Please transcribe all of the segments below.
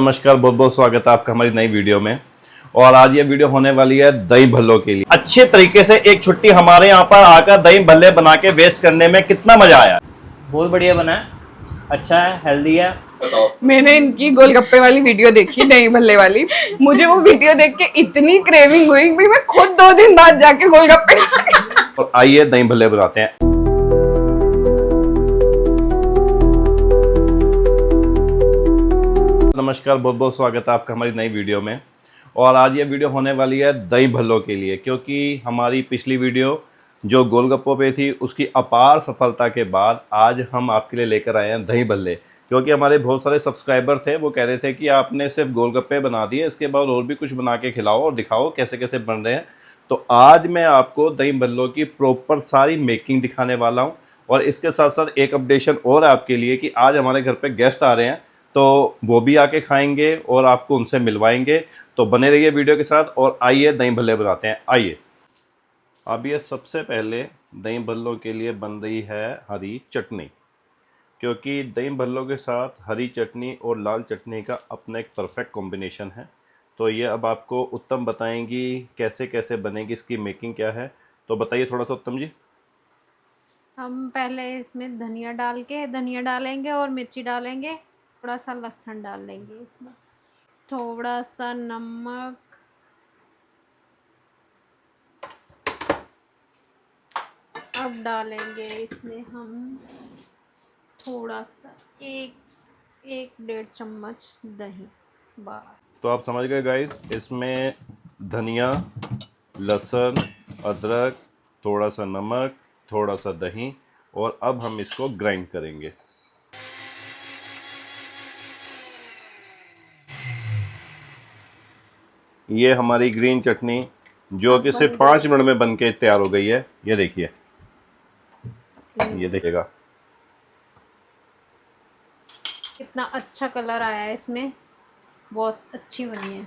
नमस्कार, बहुत बहुत स्वागत है आपका हमारी नई वीडियो में। और आज ये वीडियो होने वाली है दही भल्लों के लिए। अच्छे तरीके से एक छुट्टी हमारे यहाँ पर आकर दही भल्ले बना के वेस्ट करने में कितना मजा आया। बहुत बढ़िया बना है, अच्छा है, हेल्दी है। मैंने इनकी गोलगप्पे वाली वीडियो देखी, दही भल्ले वाली। मुझे वो वीडियो देख के इतनी क्रेविंग हुई कि मैं खुद 2 दिन बाद जाके गोलगप्पे और आइए दही भल्ले बनाते हैं। नमस्कार, बहुत बहुत स्वागत है आपका हमारी नई वीडियो में। और आज ये वीडियो होने वाली है दही भल्लों के लिए, क्योंकि हमारी पिछली वीडियो जो गोलगप्पों पे थी उसकी अपार सफलता के बाद आज हम आपके लिए लेकर आए हैं दही भल्ले। क्योंकि हमारे बहुत सारे सब्सक्राइबर थे, वो कह रहे थे कि आपने सिर्फ गोलगप्पे बना दिए, इसके बाद और भी कुछ बना के खिलाओ और दिखाओ कैसे कैसे बन रहे हैं। तो आज मैं आपको दही भल्लों की प्रॉपर सारी मेकिंग दिखाने वाला हूँ। और इसके साथ साथ एक अपडेशन और है आपके लिए कि आज हमारे घर पे गेस्ट आ रहे हैं, तो वो भी आके खाएंगे और आपको उनसे मिलवाएंगे। तो बने रहिए वीडियो के साथ और आइए दही भल्ले बनाते हैं। आइए। अब ये सबसे पहले दही भल्लों के लिए बन रही है हरी चटनी, क्योंकि दही भल्लों के साथ हरी चटनी और लाल चटनी का अपना एक परफेक्ट कॉम्बिनेशन है। तो ये अब आपको उत्तम बताएंगी कैसे कैसे बनेगी, इसकी मेकिंग क्या है। तो बताइए थोड़ा सा उत्तम जी। हम पहले इसमें धनिया डालेंगे और मिर्ची डालेंगे, थोड़ा सा लहसुन डाल लेंगे, इसमें थोड़ा सा नमक, अब डालेंगे इसमें हम थोड़ा सा एक 1.5 चम्मच दही बाहर। तो आप समझ गए गाइस, इसमें धनिया, लहसुन, अदरक, थोड़ा सा नमक, थोड़ा सा दही, और अब हम इसको ग्राइंड करेंगे। ये हमारी ग्रीन चटनी जो कि सिर्फ 5 मिनट में बनके तैयार हो गई है। ये देखिए, ये देखिएगा कितना अच्छा कलर आया है इसमें, बहुत अच्छी बनी है।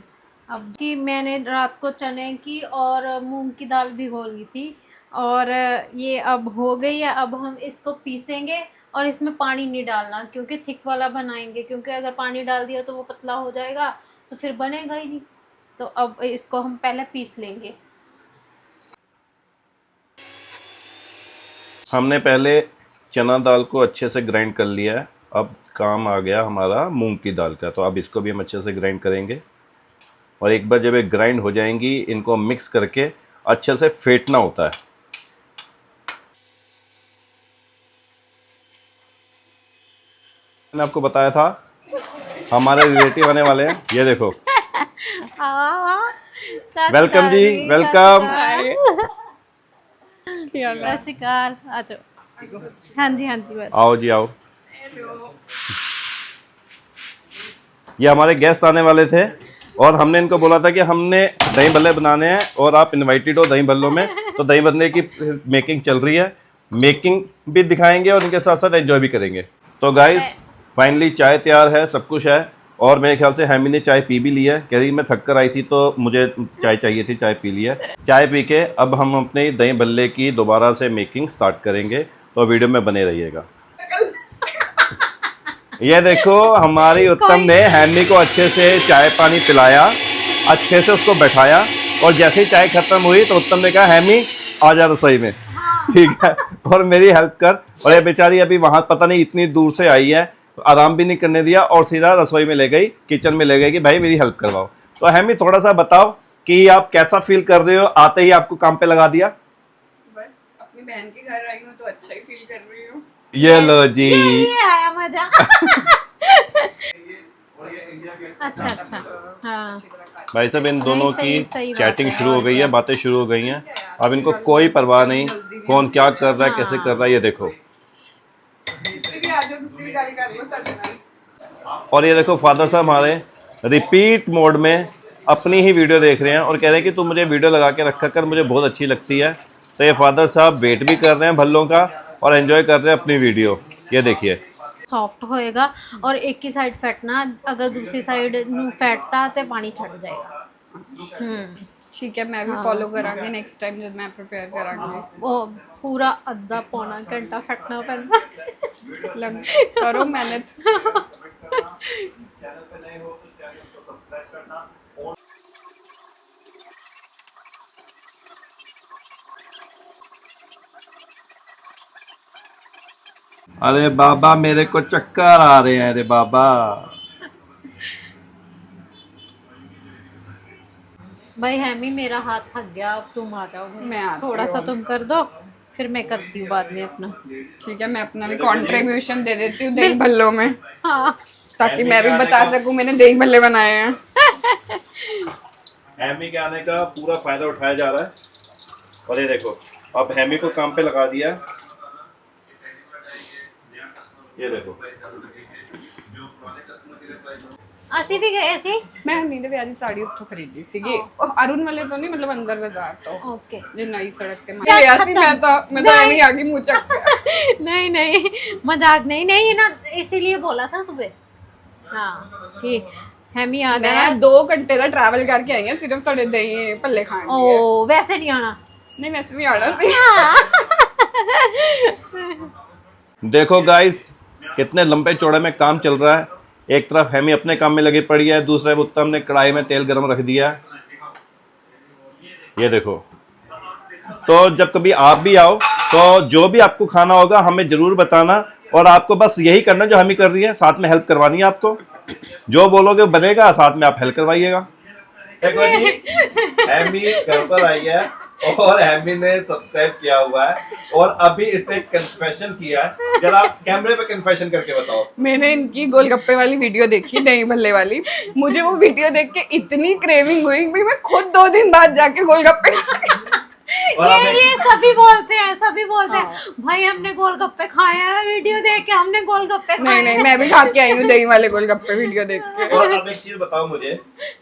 अब कि मैंने रात को चने की और मूंग की दाल भिगो ली थी और ये अब हो गई है। अब हम इसको पीसेंगे और इसमें पानी नहीं डालना, क्योंकि थिक वाला बनाएंगे, क्योंकि अगर पानी डाल दिया तो वो पतला हो जाएगा, तो फिर बनेगा ही नहीं। तो अब इसको हम पहले पीस लेंगे। हमने पहले चना दाल को अच्छे से ग्राइंड कर लिया है। अब काम आ गया हमारा मूंग की दाल का। तो अब इसको भी हम अच्छे से ग्राइंड करेंगे। और एक बार जब ये ग्राइंड हो जाएंगी, इनको मिक्स करके अच्छे से फेंटना होता है। मैंने आपको बताया था हमारे रिलेटिव आने वाले हैं। ये देखो, वेलकम जी, वेलकम। सत श्री अकाल, आ जाओ। हाँ जी बस। आओ जी आओ। ये हमारे गेस्ट आने वाले थे और हमने इनको बोला था कि हमने दही भल्ले बनाने हैं और आप इनवाइटेड हो दही भल्लों में। तो दही भल्ले की मेकिंग चल रही है, मेकिंग भी दिखाएंगे और इनके साथ साथ एंजॉय भी करेंगे। तो गाइस फाइनली चाय तैयार है, सब कुछ है। और मेरे ख्याल से हैमी ने चाय पी भी ली है। कह रही मैं थक कर आई थी तो मुझे चाय चाहिए थी, चाय पी ली है। चाय पी के अब हम अपने दही भल्ले की दोबारा से मेकिंग स्टार्ट करेंगे। तो वीडियो में बने रहिएगा। ये देखो, हमारी उत्तम ने हैमी को अच्छे से चाय पानी पिलाया, अच्छे से उसको बैठाया, और जैसे ही चाय खत्म हुई तो उत्तम ने कहा हैमी आ जा रसोई में, ठीक है, और मेरी हेल्प कर। और ये बेचारी अभी वहां पता नहीं इतनी दूर से आई है, आराम भी नहीं करने दिया और सीधा रसोई में ले गई, किचन में ले गई कि भाई मेरी हेल्प करवाओ। तो हैमी थोड़ा सा बताओ कि आप कैसा फील कर रहे हो, आते ही आपको काम पे लगा दिया। बस अपनी बहन के घर आई हूँ तो अच्छा ही फील कर रही हूँ। ये लो जी, ये आया मजा। अच्छा हाँ भाई साहब इन दोनों सही की बात चैटिंग है। शुरू हो गई है, बातें शुरू हो गई हैं। अब इनको कोई परवाह नहीं कौन क्या कर रहा है, कैसे कर रहा है। ये देखो, और ये देखो फादर साहब हमारे रिपीट मोड में अपनी ही वीडियो देख रहे हैं और कह रहे हैं कि तू मुझे वीडियो लगा के रखा कर, मुझे बहुत अच्छी लगती है। तो ये फादर साहब वेट भी कर रहे हैं भल्लों का और एंजॉय कर रहे हैं अपनी वीडियो। ये देखिए, सॉफ्ट होएगा और एक ही साइड फैटना, अगर दूसरी साइड नू फैटता तो पानी छट जाएगा। ठीक है, मैं भी फॉलो करांगी नेक्स्ट टाइम जब मैं प्रिपेयर करांगी। वो पूरा अद्धा पौना घंटा फैटना पैंदा। लग करो मेहनत। चैनल पे नए हो तो चैनल को सब्सक्राइब करना। अरे बाबा मेरे को चक्कर आ रहे हैं, अरे बाबा। भाई हैमी मेरा हाथ थक गया, अब तुम आ जाओ। मैं आती थोड़ा सा हूँ। तुम कर दो, फिर मैं करती हूँ बाद में अपना। ठीक है, मैं अपना भी कंट्रीब्यूशन दे देती हूँ दही भल्लों में, हाँ। ताकि मैं भी बता सकूं मैंने दही भल्ले बनाए हैं। हैमी के आने का पूरा फायदा उठाया जा रहा है। और ये देखो, अब हैमी को काम पे लगा दिया। ये देखो, ਅਸੀਂ ਵੀ ਗਏ ਸੀ। मैं नीले प्यारी साड़ी उत्थों खरीदी सीगी, अरुण वाले तो नहीं, मतलब अंदर बाजार तो ओके। जो नई सड़क के मारे लिया सी। मैं तो ऐਵੇਂ आ गई मुंह चक के। नहीं नहीं, मजाक नहीं, नहीं ये ना इसीलिए बोला था सुबह। हाँ कि हैमी आ गया। मैं 2 घंटे का ट्रैवल करके आई हूं सिर्फ थोड़े दही भल्ले खाने के लिए। ओ वैसे नहीं आना। नहीं वैसे भी आना सी। देखो गाइस, कितने लंबे चौड़े में काम चल रहा है। एक तरफ हैमी अपने काम में लगी पड़ी है, दूसरे उत्तम ने कढ़ाई में तेल गरम रख दिया है। ये देखो, तो जब कभी आप भी आओ तो जो भी आपको खाना होगा हमें जरूर बताना, और आपको बस यही करना जो हम ही कर रही है, साथ में हेल्प करवानी है आपको। जो बोलोगे बनेगा, साथ में आप हेल्प करवाइएगा। देखो जी, हैमी घर पर आई है और हैमी ने सब्सक्राइब किया हुआ है, और अभी इसने कन्फेशन किया है। जरा आप कैमरे पे कन्फेशन करके बताओ। मैंने इनकी गोलगप्पे वाली वीडियो देखी, दही भल्ले वाली। मुझे वो वीडियो देख के इतनी क्रेविंग हुई भाई, मैं खुद 2 दिन बाद जाके गोलगप्पे और ये सभी बोलते हैं, सभी बोलते हैं भाई हमने गोलगप्पे खाए हैं, वीडियो देख के हमने गोलगप्पे खाए नहीं नहीं, मैं भी खा के आई हूँ दही वाले गोलगप्पे वीडियो देख के। और अब एक चीज बताओ मुझे,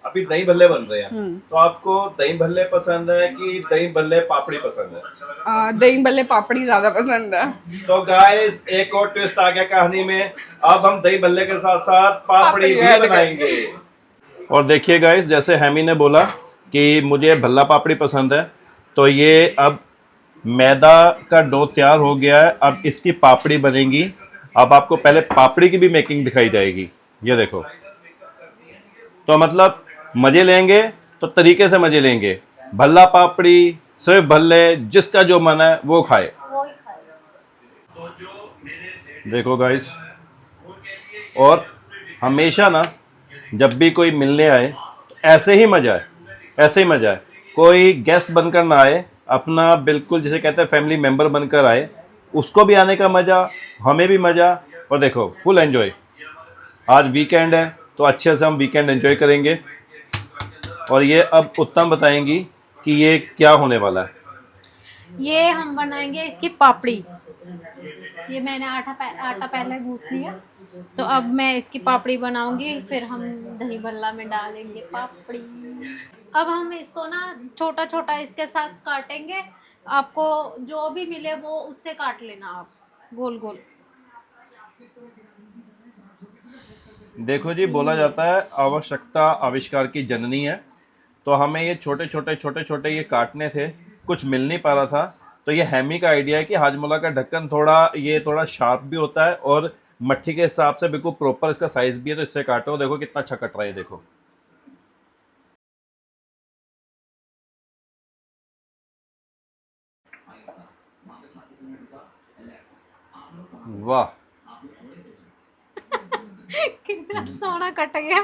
अभी दही भल्ले बन रहे हैं, तो आपको दही भल्ले पसंद है कि दही भल्ले पापड़ी पसंद है? दही भल्ले पापड़ी ज्यादा पसंद है। तो गाइस, एक और ट्विस्ट आ गया कहानी में। अब हम दही भल्ले के साथ साथ पापड़ी भी बनाएंगे। और देखिए गाइस, जैसे हैमी ने बोला कि मुझे भल्ला पापड़ी पसंद है, तो ये अब मैदा का डो तैयार हो गया है। अब इसकी पापड़ी बनेगी। अब आपको पहले पापड़ी की भी मेकिंग दिखाई जाएगी। ये देखो, तो मतलब मजे लेंगे तो तरीके से मजे लेंगे। भल्ला पापड़ी, सिर्फ भल्ले, जिसका जो मन है वो खाए। देखो गाइस, और हमेशा ना जब भी कोई मिलने आए तो ऐसे ही मजा है, ऐसे ही मजा है। कोई गेस्ट बनकर ना आए, अपना बिल्कुल जिसे कहते हैं फैमिली मेंबर बनकर आए, उसको भी आने का मजा, हमें भी मजा। और देखो, फुल एंजॉय। आज वीकेंड है तो अच्छे से हम वीकेंड एंजॉय करेंगे। और ये अब उत्तम बताएंगी कि ये क्या होने वाला है। ये हम बनाएंगे इसकी पापड़ी। ये मैंने आटा पहले गूंथ लिया, तो अब मैं इसकी पापड़ी बनाऊंगी, फिर हम दही भल्ला में डालेंगे पापड़ी। अब हम इसको ना छोटा छोटा इसके साथ काटेंगे। आपको जो भी मिले वो उससे काट लेना आप, गोल गोल। देखो जी, बोला जाता है आवश्यकता आविष्कार की जननी है। तो हमें ये छोटे छोटे ये काटने थे, कुछ मिल नहीं पा रहा था। तो ये हैमी का आइडिया है कि हाजमोला का ढक्कन थोड़ा शार्प भी होता है, और मट्ठी के हिसाब से बिल्कुल प्रॉपर इसका साइज भी है, तो इससे काटो। देखो कितना अच्छा कट रहा है, देखो। वाह कितना सोना कट गया।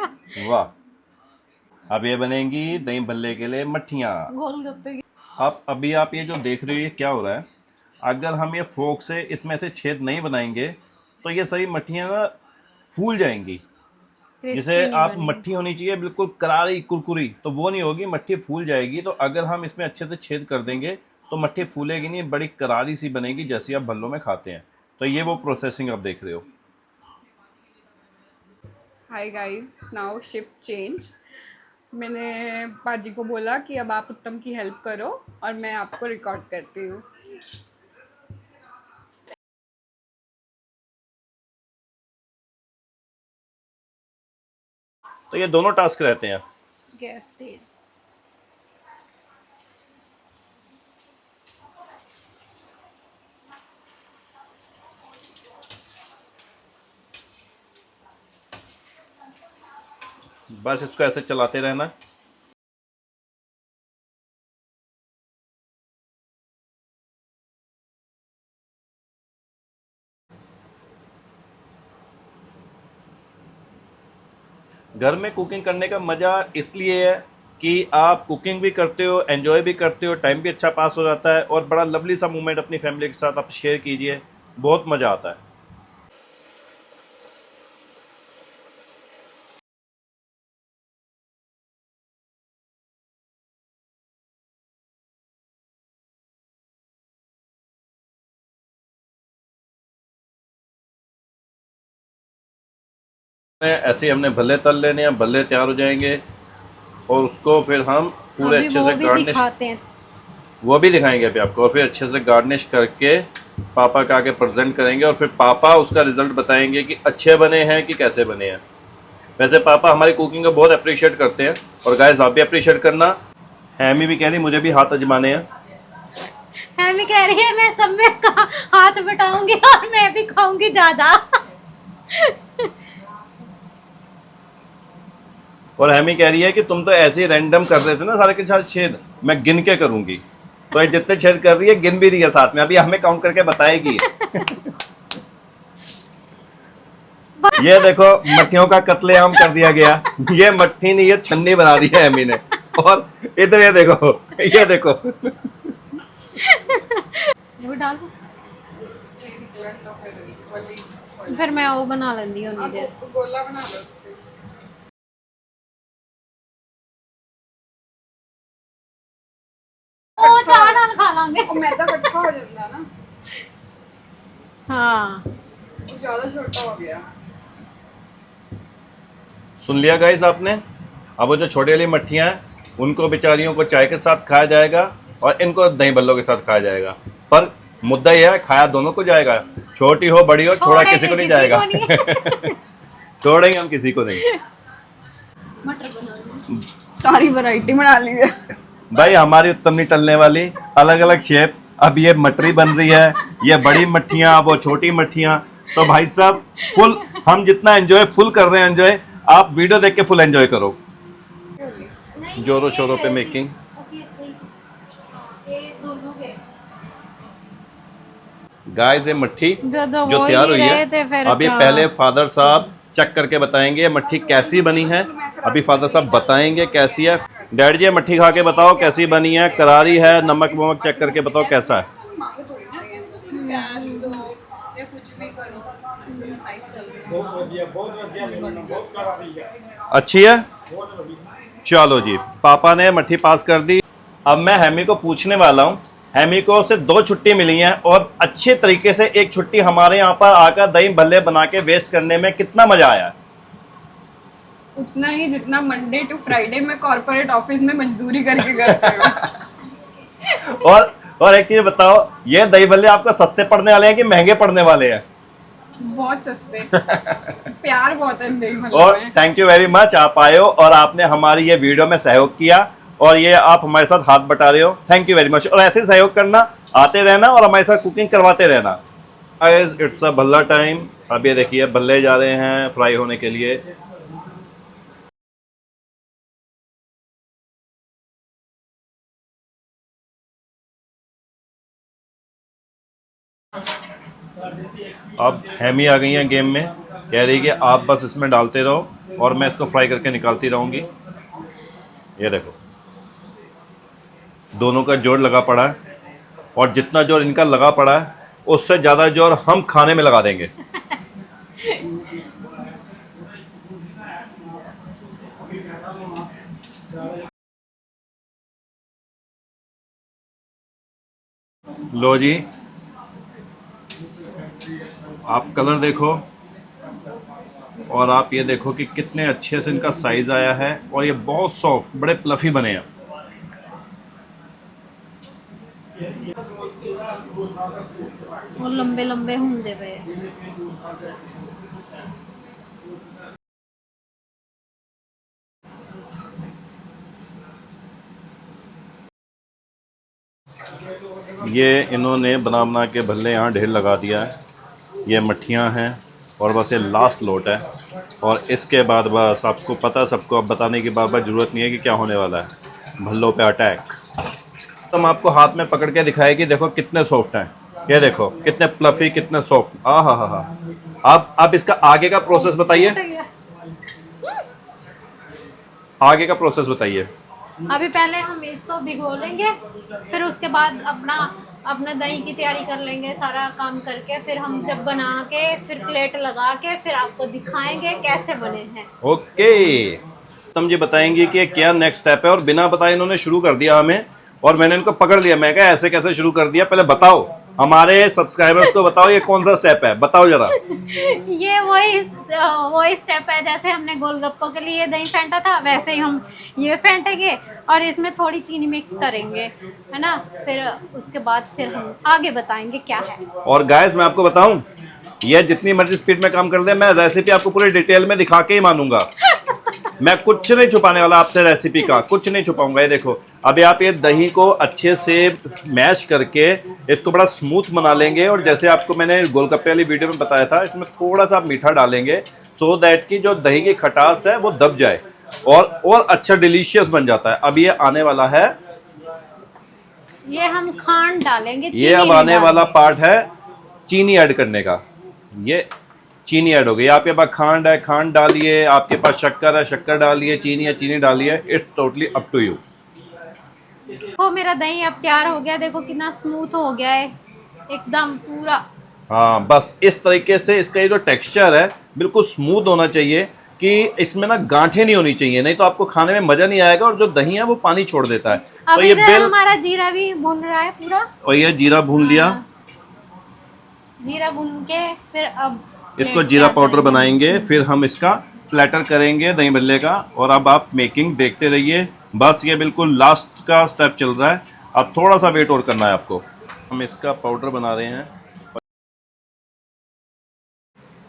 वाह। अब ये बनेंगी दही भल्ले के लिए मट्ठियाँ। गोलगप्पे। अब अभी आप ये जो देख रहे हो, ये क्या हो रहा है? अगर हम ये फोक से इसमें से छेद नहीं बनाएंगे तो ये सही मट्ठियाँ ना फूल जाएंगी। जैसे आप मट्ठी होनी चाहिए बिल्कुल करारी कुरकुरी, तो वो नहीं होगी, मट्ठी फूल जाएगी। तो अगर हम इसमें अच्छे से छेद कर देंगे तो मट्ठी फूलेगी नहीं, बड़ी करारी सी बनेगी जैसी आप भल्लों में खाते हैं। तो ये वो प्रोसेसिंग आप देख रहे हो। Hi guys, now shift change. मैंने बाजी को बोला कि अब आप उत्तम की हेल्प करो और मैं आपको रिकॉर्ड करती हूँ। तो ये दोनों टास्क रहते हैं। गैस तेज। बस इसको ऐसे चलाते रहना। घर में कुकिंग करने का मज़ा इसलिए है कि आप कुकिंग भी करते हो, एंजॉय भी करते हो, टाइम भी अच्छा पास हो जाता है और बड़ा लवली सा मोमेंट अपनी फैमिली के साथ आप शेयर कीजिए, बहुत मज़ा आता है। ऐसे ही हमने भल्ले तल लेने हैं, भल्ले तैयार हो जाएंगे और उसको फिर हम पूरे अभी अच्छे वो से भी गार्निश, दिखाते हैं। वो भी दिखाएंगे अभी आपको, और फिर अच्छे से गार्निश करके पापा के आगे प्रेजेंट करेंगे और फिर पापा उसका रिजल्ट बताएंगे कि अच्छे बने हैं कि कैसे बने हैं। वैसे पापा हमारी कुकिंग को बहुत अप्रिशिएट करते हैं और गाइस आप भी अप्रिशिएट करना। हैमी भी कह रही मुझे भी हाथ अजमाने हैं। हैमी कह रही है मैं सब में हाथ बटाऊंगी और मैं भी खाऊंगी ज्यादा। और हैमी कह रही है कि तुम तो ऐसे ही रैंडम कर रहे थे ना सारे के साथ छेद, मैं गिन के करूंगी। तो ये जितने छेद कर रही है गिन भी रही है साथ में, अभी हमें काउंट करके बताएगी। ये देखो मट्ठियों का कत्लेआम कर दिया गया। ये मट्ठी नहीं, ये छन्नी बना दी है हैमी ने। और इधर ये देखो, ये देखो। वो डाल दो। फिर मैं वो बना लेंदी हूं देर। गोला बना लो। ओ चाह नाल खा लांगे। मैदा इकट्ठा हो जाता ना, हाँ वो ज्यादा छोटा हो गया। सुन लिया गाइस आपने। अब वो जो छोटी वाली मट्ठियाँ हैं उनको बेचारियों को चाय के साथ खाया जाएगा और इनको दही बल्लों के साथ खाया जाएगा। पर मुद्दा यह है खाया दोनों को जाएगा, छोटी हो बड़ी हो, छोड़ा किसी को नहीं जाएगा। छोड़ेंगे हम किसी को नहीं। सारी वैरायटी बना ली है भाई हमारी उत्तम नहीं टलने वाली, अलग अलग शेप। अब ये मटरी बन रही है, ये बड़ी मट्ठियाँ, वो छोटी मट्ठियाँ। तो भाई साहब फुल, हम जितना एंजॉय फुल कर रहे हैं एंजॉय, आप वीडियो देख के फुल एंजॉय करो। जोरों शोरों पे मेकिंग। गाइस ये मट्ठी जो तैयार हुई है, अभी पहले फादर साहब चेक करके बताएंगे ये मट्ठी कैसी बनी है। अभी फादर साहब बताएंगे कैसी है। डैड जी मट्ठी खा के बताओ कैसी बनी है, करारी है, नमक वमक चेक करके बताओ कैसा है। अच्छी है, चलो जी पापा ने मट्ठी पास कर दी। अब मैं हैमी को पूछने वाला हूँ, हैमी को सिर्फ 2 छुट्टी मिली हैं और अच्छे तरीके से एक छुट्टी हमारे यहाँ पर आकर दही भल्ले बना के वेस्ट करने में कितना मजा आया। उतना ही जितना मंडे टू फ्राइडे में कॉर्पोरेट ऑफिस में मजदूरी करके करते हो। और एक चीज बताओ, ये दही भल्ले आपको सस्ते पड़ने वाले हैं कि महंगे पड़ने वाले हैं? बहुत सस्ते। प्यार बहुत है दही भल्ले और में। थैंक यू वेरी मच, आप आए हो और आपने हमारी ये वीडियो में सहयोग किया और ये आप हमारे साथ हाथ बटा रहे हो, थैंक यू वेरी मच। और ऐसे सहयोग करना, आते रहना और हमारे साथ कुकिंग करवाते रहना। It's a Bhalla time. अब ये देखिए भल्ले जा रहे हैं फ्राई होने के लिए। अब हैमी आ गई हैं गेम में, कह रही कि आप बस इसमें डालते रहो और मैं इसको फ्राई करके निकालती रहूँगी। ये देखो दोनों का जोर लगा पड़ा है और जितना जोर इनका लगा पड़ा है उससे ज़्यादा जोर हम खाने में लगा देंगे। लो जी आप कलर देखो और आप ये देखो कि कितने अच्छे से इनका साइज आया है और ये बहुत सॉफ्ट, बड़े प्लफी बने हैं। वो लंबे लंबे होंदे पे। ये इन्होंने बना बना के भल्ले यहाँ ढेर लगा दिया है। ये मट्ठियाँ हैं और बस ये लास्ट लोट है। और इसके बाद बस आपको पता, सबको अब बताने की बार बार ज़रूरत नहीं है कि क्या होने वाला है। भल्लों पे अटैक। तो हम आपको हाथ में पकड़ के दिखाए कि देखो कितने सॉफ्ट हैं, ये देखो कितने प्लफी, कितने सॉफ्ट। हा। अब इसका आगे का प्रोसेस बताइए, आगे का प्रोसेस बताइए। अभी पहले हम इसको भिगो लेंगे, फिर उसके बाद अपना दही की तैयारी कर लेंगे सारा काम करके, फिर हम जब बना के फिर प्लेट लगा के फिर आपको दिखाएंगे कैसे बने हैं। ओके, तुम जी बताएंगी कि क्या नेक्स्ट स्टेप है, और बिना बताए इन्होंने शुरू कर दिया हमें, और मैंने इनको पकड़ लिया। मैं कहा ऐसे कैसे शुरू कर दिया, पहले बताओ हमारे सब्सक्राइबर्स को, बताओ ये कौन सा स्टेप है, बताओ जरा। ये वही स्टेप है, जैसे हमने गोलगप्पों के लिए दही फेंटा था वैसे ही हम ये फेंटेंगे और इसमें थोड़ी चीनी मिक्स करेंगे, है ना। फिर उसके बाद फिर हम आगे बताएंगे क्या है। और गाइस मैं आपको बताऊं, ये जितनी मर्जी स्पीड में काम कर दे, मैं रेसिपी आपको पूरी डिटेल में दिखा के ही मानूंगा। मैं कुछ नहीं छुपाने वाला आपसे, रेसिपी का कुछ नहीं छुपाऊंगा। ये देखो, अभी आप ये दही को अच्छे से मैश करके इसको बड़ा स्मूथ बना लेंगे, और जैसे आपको मैंने गोलगप्पे वाली वीडियो में बताया था, इसमें थोड़ा सा आप मीठा डालेंगे सो दैट कि जो दही की खटास है वो दब जाए और अच्छा डिलीशियस बन जाता है। अब ये आने वाला है, ये हम खांड डालेंगे, ये अब आने वाला पार्ट है चीनी ऐड करने का। ये चीनी ऐड हो गई, आपके पास खांड है खांड डालिए, आपके पास शक्कर है शक्कर डालिए, चीनी है चीनी डालिए, it's totally up to you. देखो मेरा दही अब तैयार हो गया, देखो कितना स्मूथ हो गया है एकदम पूरा। हाँ, बस इस तरीके से इसका ये जो टेक्सचर है बिल्कुल स्मूथ होना चाहिए, कि इसमें ना गांठें नहीं होनी चाहिए, नहीं तो आपको खाने में मजा नहीं आएगा, और जो दही है वो पानी छोड़ देता है। अब तो ये इधर हमारा जीरा भी भून रहा है पूरा, और ये जीरा भून लिया, जीरा भून के फिर अब इसको जीरा पाउडर बनाएंगे, फिर हम इसका प्लेटर करेंगे दही भल्ले का। और अब आप मेकिंग देखते रहिए, बस ये बिल्कुल लास्ट का स्टेप चल रहा है, अब थोड़ा सा वेट और करना है आपको। हम इसका पाउडर बना रहे हैं।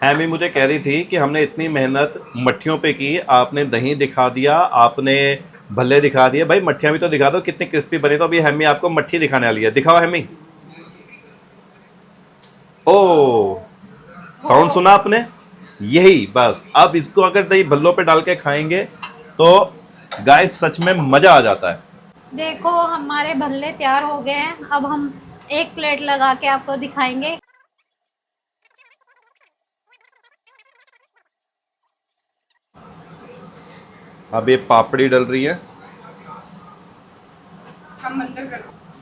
हैमी मुझे कह रही थी कि हमने इतनी मेहनत मट्ठियों पे की, आपने दही दिखा दिया, आपने भल्ले दिखा दिए, भाई मट्ठियाँ भी तो दिखा दो कितनी क्रिस्पी बनी। तो अभी हैमी आपको मट्ठी दिखाने वाली है, दिखाओ हैमी। ओ, साउंड सुना आपने, यही बस। अब इसको अगर दही भल्लों पे डाल के खाएंगे तो गाइस सच में मजा आ जाता है। देखो हमारे भल्ले तैयार हो गए हैं, अब हम एक प्लेट लगा के आपको दिखाएंगे। अब ये पापड़ी डल रही है,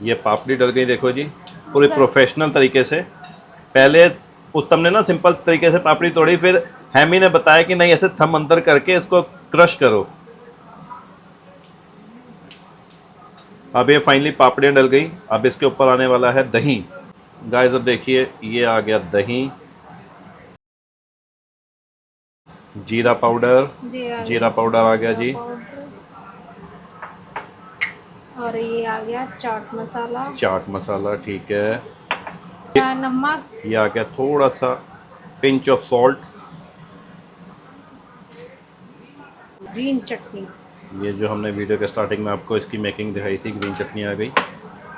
ये पापड़ी डल गई, देखो जी पूरी प्रोफेशनल तरीके से। पहले उत्तम ने ना सिंपल तरीके से पापड़ी तोड़ी, फिर हैमी ने बताया कि नहीं ऐसे थम अंदर करके इसको क्रश करो। अब ये फाइनली पापड़ियाँ डल गई, अब इसके ऊपर आने वाला है दही। गाइस अब देखिए, ये आ गया दही, जीरा पाउडर, जीरा पाउडर आ गया जी, और ये आ गया चाट मसाला, चाट मसाला, ठीक है, नमक, ये आ गया थोड़ा सा पिंच ऑफ सॉल्ट, ग्रीन चटनी, ये जो हमने वीडियो के स्टार्टिंग में आपको इसकी मेकिंग दिखाई थी, ग्रीन चटनी आ गई।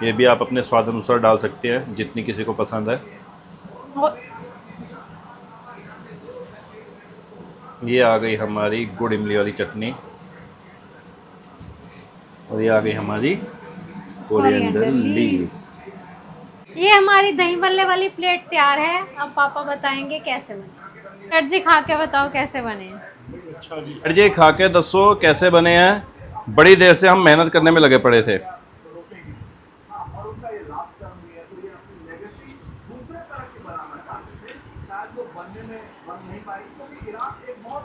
ये भी आप अपने स्वाद अनुसार डाल सकते हैं, जितनी किसी को पसंद है। और ये आ गई हमारी गुड़ इमली वाली चटनी, और ये आ गई हमारी कोरिएंडर लीफ। ये हमारी दही भल्ले वाली प्लेट तैयार है। अब पापा बताएंगे कैसे बने। सर जी खा के बताओ कैसे बने हैं। सर जी खा के दसो कैसे बने हैं, बड़ी देर से हम मेहनत करने में लगे पड़े थे।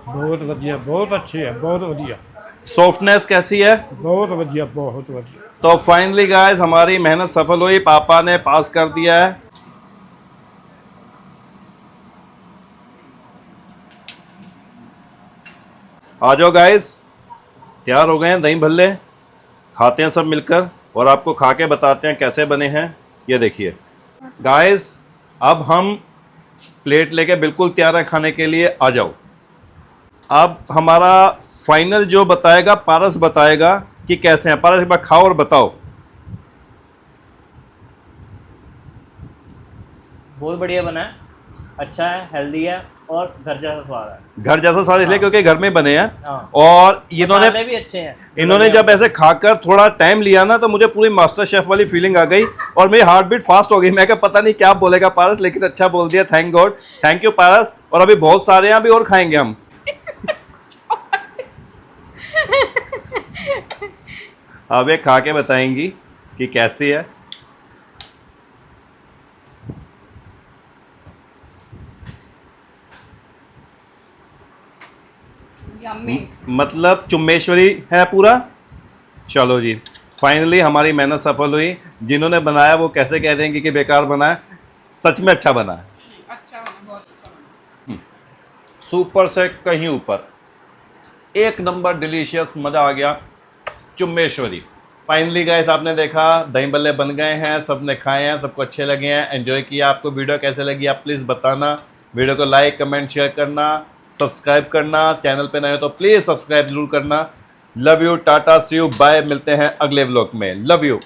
बहुत वधिया, बहुत अच्छी है, बहुत वधिया, सॉफ्टनेस कैसी है? बहुत वधिया, बहुत वधिया। तो फाइनली गाइस हमारी मेहनत सफल हुई, पापा ने पास कर दिया है। आ जाओ गाइस, तैयार हो गए हैं दही भल्ले, खाते हैं सब मिलकर और आपको खा के बताते हैं कैसे बने हैं। ये देखिए गाइस, अब हम प्लेट लेके बिल्कुल तैयार है खाने के लिए, आ जाओ। अब हमारा फाइनल जो बताएगा पारस बताएगा कि कैसे हैं। पारस एक बार खाओ और बताओ। बहुत बढ़िया बना है, अच्छा है, हेल्दी है और घर जैसा स्वाद है। घर जैसा स्वाद इसलिए क्योंकि घर में बने हैं। हाँ। और इन्होंने मसाले भी अच्छे हैं। इन्होंने जब ऐसे खाकर थोड़ा टाइम लिया ना, तो मुझे पूरी मास्टर शेफ वाली फीलिंग आ गई और मेरी हार्ट बीट फास्ट हो गई। मैं क्या पता नहीं क्या बोलेगा पारस, लेकिन अच्छा बोल दिया। थैंक गॉड, थैंक यू पारस। और अभी बहुत सारे हैं, अभी और खाएंगे हम। अब ये खा के बताएंगी कि कैसी है। यम्मी। मतलब चुम्मेश्वरी है पूरा। चलो जी, फाइनली हमारी मेहनत सफल हुई। जिन्होंने बनाया वो कैसे कह देंगे कि बेकार बना है, सच में अच्छा बना है। अच्छा बना, बहुत अच्छा बना। सुपर से कहीं ऊपर, एक नंबर डिलीशियस, मज़ा आ गया। चुम्मेश्वरी। फाइनली गाइस, आपने देखा दही बल्ले बन गए हैं, सबने खाए हैं, सबको अच्छे लगे हैं, एंजॉय किया। आपको वीडियो कैसे लगी आप प्लीज़ बताना। वीडियो को लाइक कमेंट शेयर करना, सब्सक्राइब करना। चैनल पे नए हो तो प्लीज़ सब्सक्राइब जरूर करना। Love you, ta-ta, see you, bye. मिलते हैं अगले व्लॉग में। Love you.